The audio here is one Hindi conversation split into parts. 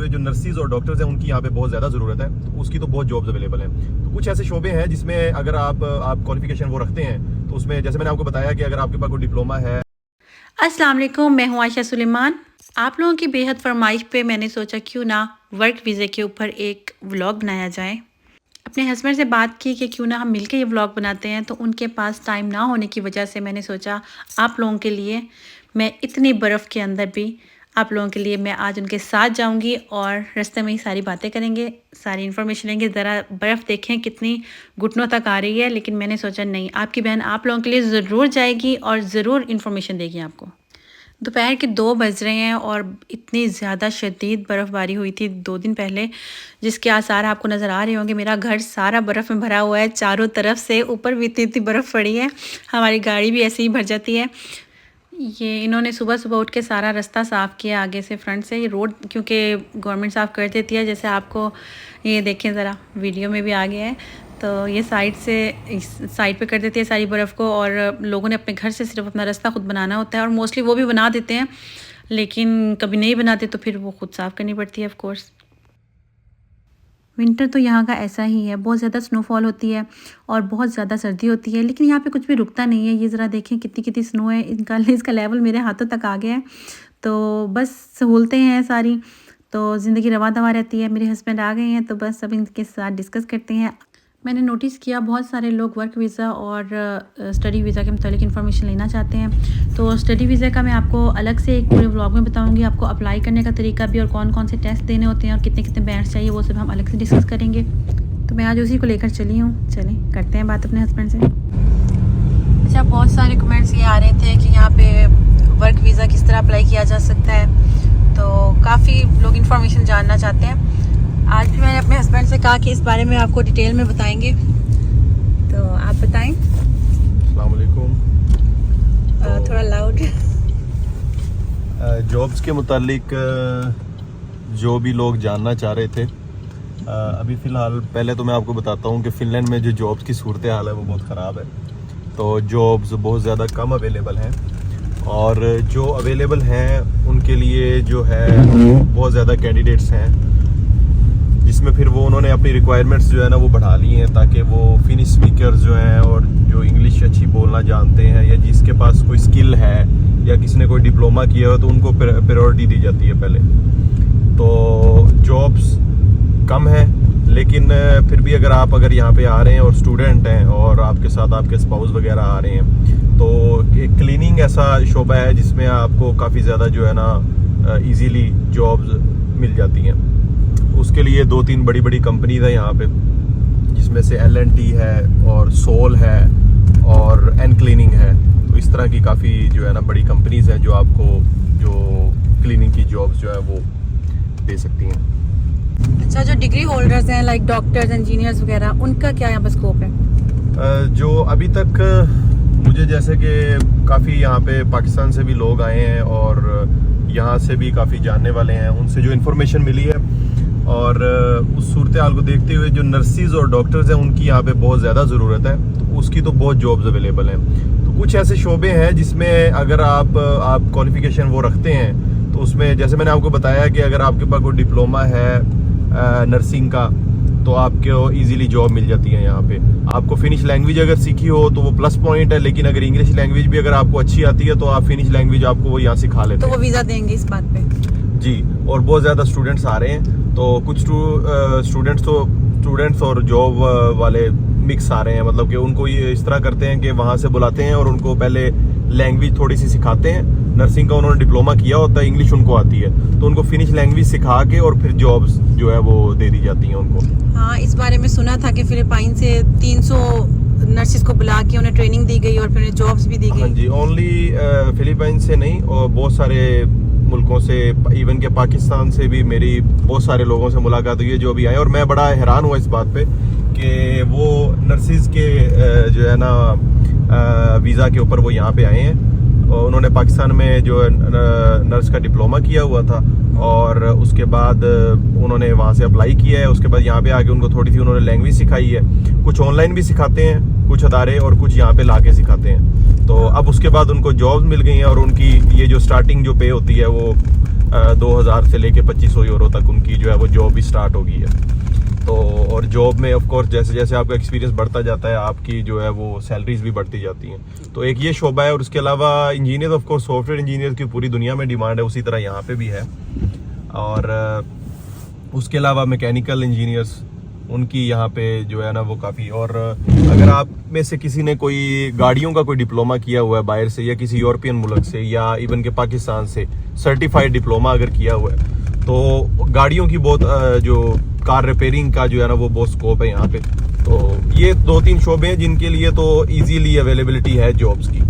हुए जो नर्सिस और डॉक्टर्स हैं उनकी यहाँ पे बहुत ज़्यादा ज़रूरत है, तो उसकी तो बहुत जॉब्स अवेलेबल हैं। तो कुछ ऐसे शोबे हैं जिसमें अगर आप क्वालिफिकेशन वो रखते हैं तो उसमें जैसे मैंने आपको बताया कि अगर आपके पास कोई डिप्लोमा है। अस्सलाम वालेकुम, मैं हूँ आयशा सुलेमान। आप लोगों की बेहद फरमाइश पे मैंने सोचा क्यों ना वर्क वीज़े के ऊपर एक व्लॉग बनाया जाए। अपने हस्बैंड से बात की कि क्यों ना हम मिलकर ये व्लॉग बनाते हैं, तो उनके पास टाइम ना होने की वजह से मैंने सोचा आप लोगों के लिए मैं इतनी बर्फ़ के अंदर भी आप लोगों के लिए मैं आज उनके साथ जाऊंगी और रास्ते में ही सारी बातें करेंगे, सारी इन्फॉर्मेशन लेंगे। ज़रा बर्फ़ देखें कितनी घुटनों तक आ रही है, लेकिन मैंने सोचा नहीं, आपकी बहन आप लोगों के लिए ज़रूर जाएगी और ज़रूर इन्फॉर्मेशन देगी आपको। दोपहर के 2 बज रहे हैं और इतनी ज़्यादा शदीद बर्फ़बारी हुई थी 2 दिन पहले, जिसके आसार आपको नज़र आ रहे होंगे। मेरा घर सारा बर्फ़ में भरा हुआ है, चारों तरफ से, ऊपर भी इतनी बर्फ़ पड़ी है, हमारी गाड़ी भी ऐसे ही भर जाती है। ये इन्होंने सुबह सुबह उठ के सारा रास्ता साफ़ किया आगे से, फ्रंट से। ये रोड क्योंकि गवर्नमेंट साफ़ कर देती है, जैसे आपको ये देखें ज़रा वीडियो में भी आ गया है, तो ये साइड से इस साइड पे कर देती है सारी बर्फ़ को, और लोगों ने अपने घर से सिर्फ अपना रास्ता खुद बनाना होता है, और मोस्टली वो भी बना देते हैं, लेकिन कभी नहीं बनाते तो फिर वो खुद साफ़ करनी पड़ती है ऑफ कोर्स। विंटर तो यहाँ का ऐसा ही है, बहुत ज़्यादा स्नोफॉल होती है और बहुत ज़्यादा सर्दी होती है, लेकिन यहाँ पे कुछ भी रुकता नहीं है। ये ज़रा देखें कितनी कितनी स्नो है, इसका लेवल मेरे हाथों तक आ गया है। तो बस सहूलतें हैं सारी, तो ज़िंदगी रवा दवा रहती है। मेरे हस्बैंड आ गए हैं, तो बस अब इनके साथ डिस्कस करते हैं। मैंने नोटिस किया बहुत सारे लोग वर्क वीज़ा और स्टडी वीज़ा के मुतालिक इन्फॉर्मेशन लेना चाहते हैं। तो स्टडी वीज़ा का मैं आपको अलग से एक पूरे व्लॉग में बताऊंगी, आपको अप्लाई करने का तरीका भी, और कौन कौन से टेस्ट देने होते हैं और कितने कितने बैंड्स चाहिए, वो सब हम अलग से डिस्कस करेंगे। तो मैं आज उसी को लेकर चली हूँ, चलें करते हैं बात अपने हस्बैंड से। अच्छा, बहुत सारे कमेंट्स ये आ रहे थे कि यहाँ पे वर्क वीज़ा किस तरह अप्लाई किया जा सकता है, तो काफ़ी लोग इन्फॉर्मेशन जानना चाहते हैं। आज भी मैंने अपने हस्बैंड से कहा कि इस बारे में आपको डिटेल में बताएंगे, तो आप बताएं। अस्सलाम वालेकुम। थोड़ा लाउड। जॉब्स के मुतालिक जो भी लोग जानना चाह रहे थे, अभी फ़िलहाल पहले तो मैं आपको बताता हूँ कि फ़िनलैंड में जो जॉब्स की सूरत हाल है वो बहुत ख़राब है। तो जॉब्स बहुत ज़्यादा कम अवेलेबल हैं, और जो अवेलेबल हैं उनके लिए जो है बहुत ज़्यादा कैंडिडेट्स हैं, जिसमें फिर वो उन्होंने अपनी रिक्वायरमेंट्स जो है ना वो बढ़ा ली हैं, ताकि वो फिनिश स्पीकर्स जो हैं और जो इंग्लिश अच्छी बोलना जानते हैं, या जिसके पास कोई स्किल है या किसी ने कोई डिप्लोमा किया हो, तो उनको प्रायोरिटी दी जाती है पहले। तो जॉब्स कम है, लेकिन फिर भी अगर यहाँ पे आ रहे हैं और स्टूडेंट हैं और आपके साथ आपके स्पाउस वगैरह आ रहे हैं, तो एक क्लीनिंग ऐसा शोबा है जिसमें आपको काफ़ी ज़्यादा जो है ना ईजीली जॉब्स मिल जाती हैं। उसके लिए 2-3 बड़ी बड़ी कंपनीज है यहाँ पे, जिसमें से L&T है और सोल है और एन क्लीनिंग है। तो इस तरह की काफ़ी जो है ना बड़ी कंपनीज हैं जो आपको जो क्लीनिंग की जॉब्स जो है वो दे सकती हैं। अच्छा, जो डिग्री होल्डर्स हैं लाइक डॉक्टर्स, इंजीनियर्स वगैरह, उनका क्या यहाँ पर स्कोप है? जो अभी तक मुझे जैसे कि काफ़ी यहाँ पे पाकिस्तान से भी लोग आए हैं और यहाँ से भी काफ़ी जानने वाले हैं, उनसे जो इन्फॉर्मेशन मिली है और उस सूरत हाल को देखते हुए जो नर्सिस और डॉक्टर्स हैं उनकी यहाँ पे बहुत ज़्यादा ज़रूरत है, तो उसकी तो बहुत जॉब्स अवेलेबल हैं। तो कुछ ऐसे शोबे हैं जिसमें अगर आप क्वालिफिकेशन वो रखते हैं, तो उसमें जैसे मैंने आपको बताया कि अगर आपके पास कोई डिप्लोमा है नर्सिंग का, तो आपको इजीली जॉब मिल जाती है यहाँ पे। आपको फिनिश लैंग्वेज अगर सीखी हो तो वो प्लस पॉइंट है, लेकिन अगर इंग्लिश लैंग्वेज भी अगर आपको अच्छी आती है तो आप फिनिश लैंग्वेज आपको वो यहाँ सिखा लेते हैं, तो वो वीज़ा देंगे इस बात पे जी। और बहुत ज़्यादा स्टूडेंट्स आ रहे हैं, तो कुछ स्टूडेंट्स और जॉब वाले मिक्स आ रहे हैं, मतलब कि उनको ये इस तरह करते हैं कि वहाँ से बुलाते हैं और उनको पहले लैंग्वेज थोड़ी सी सिखाते हैं। नर्सिंग का उन्होंने डिप्लोमा किया होता है, इंग्लिश उनको आती है, तो उनको फिनिश लैंग्वेज सिखा के और फिर जॉब्स जो है वो दे दी जाती हैं उनको। हाँ, इस बारे में सुना था कि फिलिपाइन से 300 नर्सिस को बुला के उन्हें ट्रेनिंग दी गई और फिर उन्हें जॉब्स भी दी गई। हाँ जी, ओनली फिलिपाइन से नहीं, और बहुत सारे मुल्कों से, इवन के पाकिस्तान से भी मेरी बहुत सारे लोगों से मुलाकात हुई है जो अभी आए, और मैं बड़ा हैरान हुआ इस बात पे कि वो नर्सिस के जो है ना वीज़ा के ऊपर वो यहाँ पे आए हैं। और उन्होंने पाकिस्तान में जो नर्स का डिप्लोमा किया हुआ था, और उसके बाद उन्होंने वहाँ से अप्लाई किया है। उसके बाद यहाँ पे आके उनको थोड़ी सी उन्होंने लैंग्वेज सिखाई है, कुछ ऑनलाइन भी सिखाते हैं कुछ अदारे, और कुछ यहाँ पे ला के सिखाते हैं। तो अब उसके बाद उनको जॉब्स मिल गई हैं, और उनकी ये जो स्टार्टिंग जो पे होती है वो 2000 से लेके 2500 यूरो तक उनकी जो है वो जॉब भी स्टार्ट हो गई है। तो और जॉब में ऑफ कोर्स जैसे जैसे आपका एक्सपीरियंस बढ़ता जाता है आपकी जो है वो सैलरीज भी बढ़ती जाती हैं। तो एक ये शोबा है और उसके अलावा engineer of course software engineer की पूरी दुनिया में डिमांड है, उसी तरह यहाँ पे भी है। और उसके अलावा मैकेनिकल इंजीनियर्स उनकी यहाँ पे जो है ना वो काफ़ी। और अगर आप में से किसी ने कोई गाड़ियों का कोई डिप्लोमा किया हुआ है बाहर से या किसी यूरोपियन मुल्क से या इवन के पाकिस्तान से सर्टिफाइड डिप्लोमा अगर किया हुआ है तो गाड़ियों की बहुत जो कार रिपेयरिंग का जो है ना वो बहुत स्कोप है यहाँ पे। तो ये 2-3 शोबे हैं जिनके लिए तो इजीली अवेलेबिलिटी है जॉब्स की।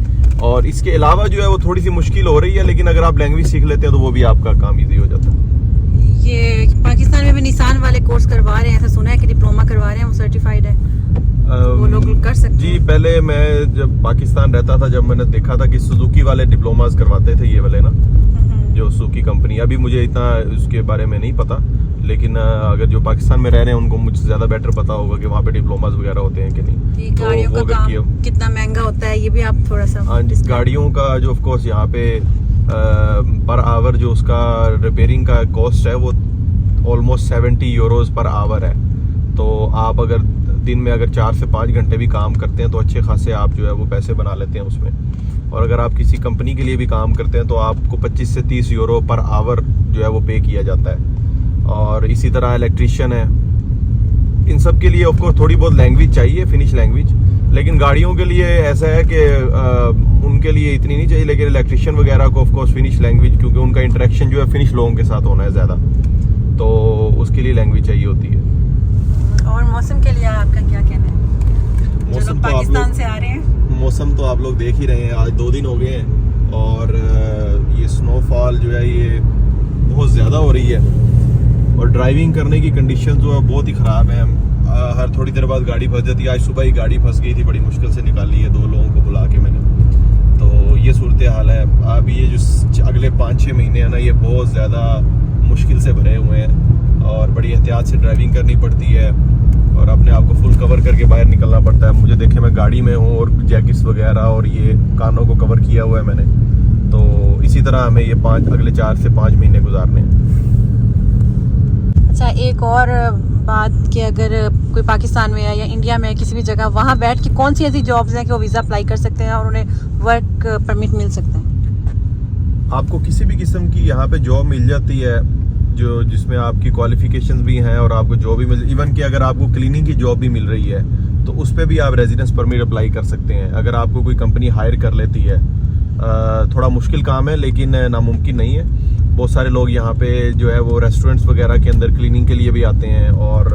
और इसके अलावा जो है वो थोड़ी सी मुश्किल हो रही है, लेकिन अगर आप लैंग्वेज सीख लेते हैं तो वो भी आपका काम ईजी हो जाता है। ये पाकिस्तान में भी निसान वाले कोर्स करवा रहे हैं, ऐसा सुना है कि डिप्लोमा करवा रहे हैं, वो सर्टिफाइड है, वो लोग कर सकते हैं। जी, पहले मैं जब पाकिस्तान रहता था जब मैंने देखा था कि सुजुकी वाले डिप्लोमास करवाते थे, ये वाले ना जो सुजुकी कंपनी। अभी मुझे इतना उसके बारे में नहीं पता, लेकिन अगर जो पाकिस्तान में रह रहे हैं उनको मुझसे ज़्यादा बेटर पता होगा कि वहाँ पे डिप्लोमास वगैरह होते हैं कि नहीं। ये गाड़ियों का काम कितना महंगा होता है ये भी आप थोड़ा सा। हाँ, गाड़ियों का जो ऑफ कोर्स यहाँ पे पर आवर जो उसका रिपेयरिंग का कॉस्ट है वो ऑलमोस्ट 70 यूरोज पर आवर है। तो आप अगर दिन में अगर 4 से 5 घंटे भी काम करते हैं तो अच्छे खासे आप जो है वो पैसे बना लेते हैं उसमें। और अगर आप किसी कंपनी के लिए भी काम करते हैं तो आपको 25 से 30 यूरो पर आवर जो है वो पे किया जाता है। और इसी तरह इलेक्ट्रीशियन है, इन सब के लिए ऑफ कोर्स थोड़ी बहुत लैंग्वेज चाहिए, फिनिश लैंग्वेज। लेकिन गाड़ियों के लिए ऐसा है कि उनके लिए इतनी नहीं चाहिए, लेकिन इलेक्ट्रीशियन वगैरह को ऑफ कोर्स फिनिश लैंग्वेज, क्योंकि उनका इंटरेक्शन जो है फिनिश लोगों के साथ होना है ज़्यादा, तो उसके लिए लैंग्वेज चाहिए होती है। और मौसम के लिए आपका क्या कहना है? जो लोग पाकिस्तान से आ रहे हैं, मौसम तो आप लोग देख ही रहे हैं, आज 2 दिन हो गए हैं और ये स्नोफॉल जो है ये बहुत ज़्यादा हो रही है और ड्राइविंग करने की कंडीशन जो है बहुत ही ख़राब है। हर थोड़ी देर बाद गाड़ी फंस जाती है। आज सुबह ही गाड़ी फंस गई थी, बड़ी मुश्किल से निकाली है 2 लोगों को बुला के मैंने। तो ये सूरत हाल है। अब ये जो अगले 5-6 महीने हैं ना ये बहुत ज़्यादा मुश्किल से भरे हुए हैं और बड़ी एहतियात से ड्राइविंग करनी पड़ती है और अपने आप को फुल कवर करके बाहर निकलना पड़ता है। मुझे देखे मैं गाड़ी में हूँ और जैकेट्स वगैरह और ये कानों को कवर किया हुआ है मैंने। तो इसी तरह हमें ये अगले 4 से 5 महीने गुजारने हैं। अच्छा, एक और बात कि अगर कोई पाकिस्तान में है या इंडिया में है किसी भी जगह, वहाँ बैठ के कौन सी ऐसी जॉब्स हैं कि वो वीज़ा अप्लाई कर सकते हैं और उन्हें वर्क परमिट मिल सकता है? आपको किसी भी किस्म की यहाँ पे जॉब मिल जाती है जो जिसमें आपकी क्वालिफिकेशंस भी हैं और आपको जॉब भी मिल, इवन कि अगर आपको क्लीनिंग की जॉब भी मिल रही है तो उस पर भी आप रेजिडेंस परमिट अप्लाई कर सकते हैं अगर आपको कोई कंपनी हायर कर लेती है। थोड़ा मुश्किल काम है लेकिन नामुमकिन नहीं है। बहुत सारे लोग यहाँ पे जो है वो रेस्टोरेंट्स वगैरह के अंदर क्लीनिंग के लिए भी आते हैं और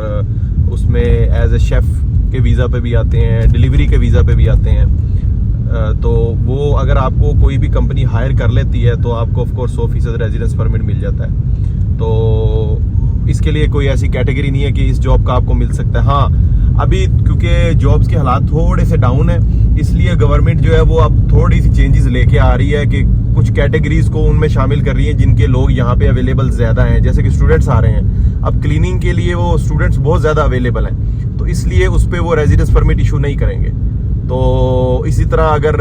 उसमें एज ए शेफ़ के वीज़ा पे भी आते हैं, डिलीवरी के वीज़ा पे भी आते हैं। तो वो अगर आपको कोई भी कंपनी हायर कर लेती है तो आपको ऑफ कोर्स 100% रेजिडेंस परमिट मिल जाता है। तो इसके लिए कोई ऐसी कैटेगरी नहीं है कि इस जॉब का आपको मिल सकता है। हाँ, अभी क्योंकि जॉब्स के हालात थोड़े से डाउन है इसलिए गवर्नमेंट जो है वो अब थोड़ी सी चेंजेस लेके आ रही है कि कुछ कैटेगरीज को उनमें शामिल कर रही है जिनके लोग यहाँ पे अवेलेबल ज़्यादा हैं। जैसे कि स्टूडेंट्स आ रहे हैं, अब क्लीनिंग के लिए वो स्टूडेंट्स बहुत ज़्यादा अवेलेबल हैं, तो इसलिए उस पर वो रेजिडेंस परमिट इशू नहीं करेंगे। तो इसी तरह अगर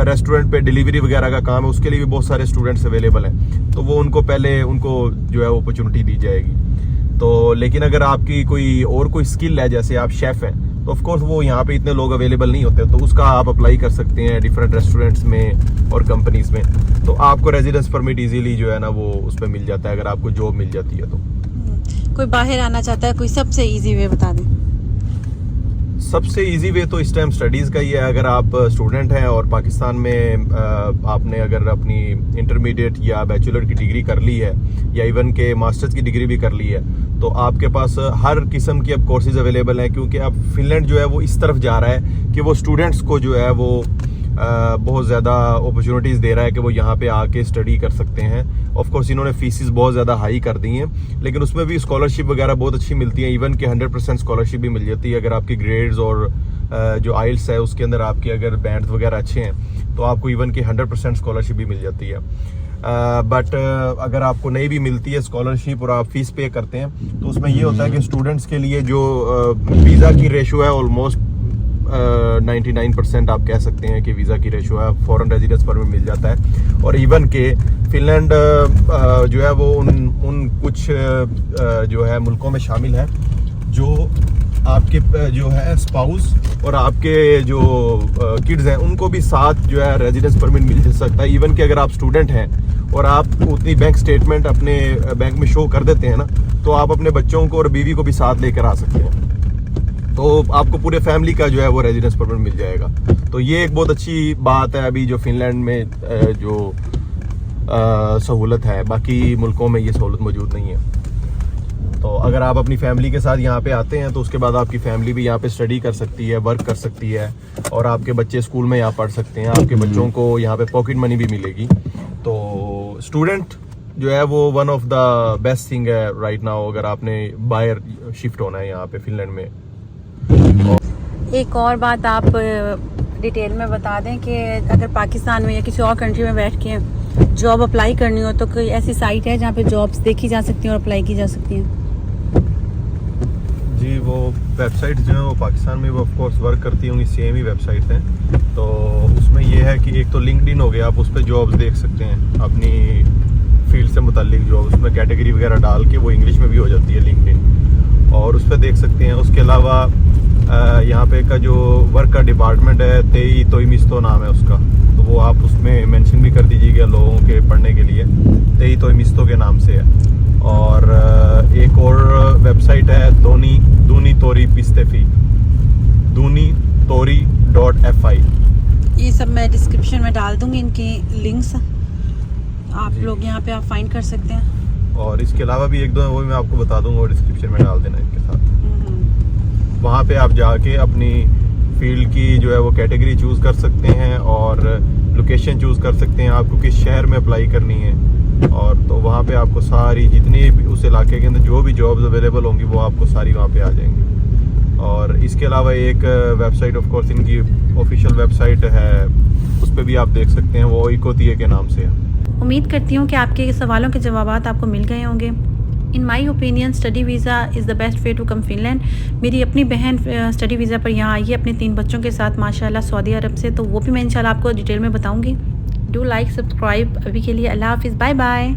रेस्टोरेंट पे डिलीवरी वगैरह का काम है उसके लिए भी बहुत सारे स्टूडेंट्स अवेलेबल हैं, तो वो उनको पहले उनको जो है अपॉर्चुनिटी दी जाएगी। तो लेकिन अगर आपकी कोई स्किल है, जैसे आप शेफ़ हैं, तो ऑफ कोर्स वो यहाँ पे इतने लोग अवेलेबल नहीं होते, तो उसका आप अप्लाई कर सकते हैं डिफरेंट रेस्टोरेंट्स में और कंपनीज में। तो आपको रेजिडेंस परमिट इजीली जो है ना वो उस पर मिल जाता है अगर आपको जॉब मिल जाती है। तो कोई बाहर आना चाहता है, कोई सबसे इजी वे बता दें। सबसे इजी वे तो इस टाइम स्टडीज़ का ही है। अगर आप स्टूडेंट हैं और पाकिस्तान में आपने अगर अपनी इंटरमीडिएट या बैचलर की डिग्री कर ली है या इवन के मास्टर्स की डिग्री भी कर ली है, तो आपके पास हर किस्म की अब कोर्सेज अवेलेबल हैं, क्योंकि अब फिनलैंड जो है वो इस तरफ जा रहा है कि वो स्टूडेंट्स को जो है वो बहुत ज़्यादा अपॉर्चुनिटीज़ दे रहा है कि वो यहाँ पे आके स्टडी कर सकते हैं। ऑफ कोर्स इन्होंने फीसिस बहुत ज़्यादा हाई कर दी हैं, लेकिन उसमें भी स्कॉलरशिप वगैरह बहुत अच्छी मिलती है। इवन के 100% स्कॉलरशिप भी मिल जाती है अगर आपकी ग्रेड्स और जो आइल्स है उसके अंदर आपके अगर बैंड्स वगैरह अच्छे हैं तो आपको इवन की 100% स्कॉलरशिप भी मिल जाती है। बट अगर आपको नहीं भी मिलती है स्कॉलरशिप और आप फीस पे करते हैं तो उसमें ये होता है कि स्टूडेंट्स के लिए जो वीज़ा की रेशो है ऑलमोस्ट 99% आप कह सकते हैं कि वीज़ा की रेशो है, फॉरेन रेजिडेंस परमिट मिल जाता है। और इवन के फिनलैंड जो है वो उन कुछ जो है मुल्कों में शामिल है जो आपके जो है स्पाउस और आपके जो किड्स हैं उनको भी साथ जो है रेजिडेंस परमिट मिल सकता है। इवन कि अगर आप स्टूडेंट हैं और आप उतनी बैंक स्टेटमेंट अपने बैंक में शो कर देते हैं ना, तो आप अपने बच्चों को और बीवी को भी साथ लेकर आ सकते हैं, तो आपको पूरे फैमिली का जो है वो रेजिडेंस परमिट मिल जाएगा। तो ये एक बहुत अच्छी बात है अभी जो फिनलैंड में जो सहूलत है, बाकी मुल्कों में ये सहूलत मौजूद नहीं है। तो अगर आप अपनी फैमिली के साथ यहाँ पे आते हैं तो उसके बाद आपकी फैमिली भी यहाँ पे स्टडी कर सकती है, वर्क कर सकती है, और आपके बच्चे स्कूल में यहाँ पढ़ सकते हैं, आपके बच्चों को यहाँ पे पॉकेट मनी भी मिलेगी। तो स्टूडेंट जो है वो one of the best thing है राइट नाउ, अगर आपने बाहर शिफ्ट होना है यहाँ पे फिनलैंड में। एक और बात आप डिटेल में बता दें कि अगर पाकिस्तान में या किसी और कंट्री में बैठ के जॉब अप्लाई करनी हो तो कोई ऐसी साइट है जहाँ पे जॉब्स देखी जा सकती हैं और अप्लाई की जा सकती हैं? जी, वो वेबसाइट जो है वो पाकिस्तान में वो ऑफ कोर्स वर्क करती होंगी, सेम ही वेबसाइट है। तो उसमें ये है कि एक तो लिंक्डइन हो गया, आप उस पर जॉब्स देख सकते हैं अपनी फील्ड से मुताल्लिक जॉब, उसमें कैटेगरी वगैरह डाल के वो इंग्लिश में भी हो जाती है लिंक्डइन, और उस पर देख सकते हैं। उसके अलावा यहाँ पे का जो वर्क का डिपार्टमेंट है तेई तोई मिस्तो नाम है उसका, तो वो आप उसमें मेंशन भी कर दीजिएगा लोगों के पढ़ने के लिए, तेई तोई मिस्तो के नाम से है। और एक और वेबसाइट है दूनी तोरी पिस्तेफी, dunitori.fi। ये सब मैं डिस्क्रिप्शन में डाल दूंगी, इनकी लिंक्स आप लोग यहाँ पे आप फाइंड कर सकते हैं। और इसके अलावा भी एक दो है वो मैं आपको बता दूंगा, और डिस्क्रिप्शन में डाल देना इनके साथ। वहाँ पे आप जाके अपनी फील्ड की जो है वो कैटेगरी चूज़ कर सकते हैं और लोकेशन चूज़ कर सकते हैं, आपको किस शहर में अप्लाई करनी है, और तो वहाँ पे आपको सारी जितनी भी उस इलाके के अंदर जो भी जॉब्स अवेलेबल होंगी वो आपको सारी वहाँ पे आ जाएंगी। और इसके अलावा एक वेबसाइट ऑफ कोर्स इनकी ऑफिशियल वेबसाइट है, उस पर भी आप देख सकते हैं, वो इकोतिये के नाम से है। उम्मीद करती हूँ कि आपके सवालों के जवाब आपको मिल गए होंगे। In my opinion study visa is the best way to come Finland. मेरी अपनी बहन स्टडी वीज़ा पर यहाँ आई है अपने 3 बच्चों के साथ माशाल्लाह सऊदी अरब से, तो वो भी मैं इंशाल्लाह आपको डिटेल में बताऊँगी। Do like subscribe. अभी के लिए अल्लाह हाफिज़, बाय बाय।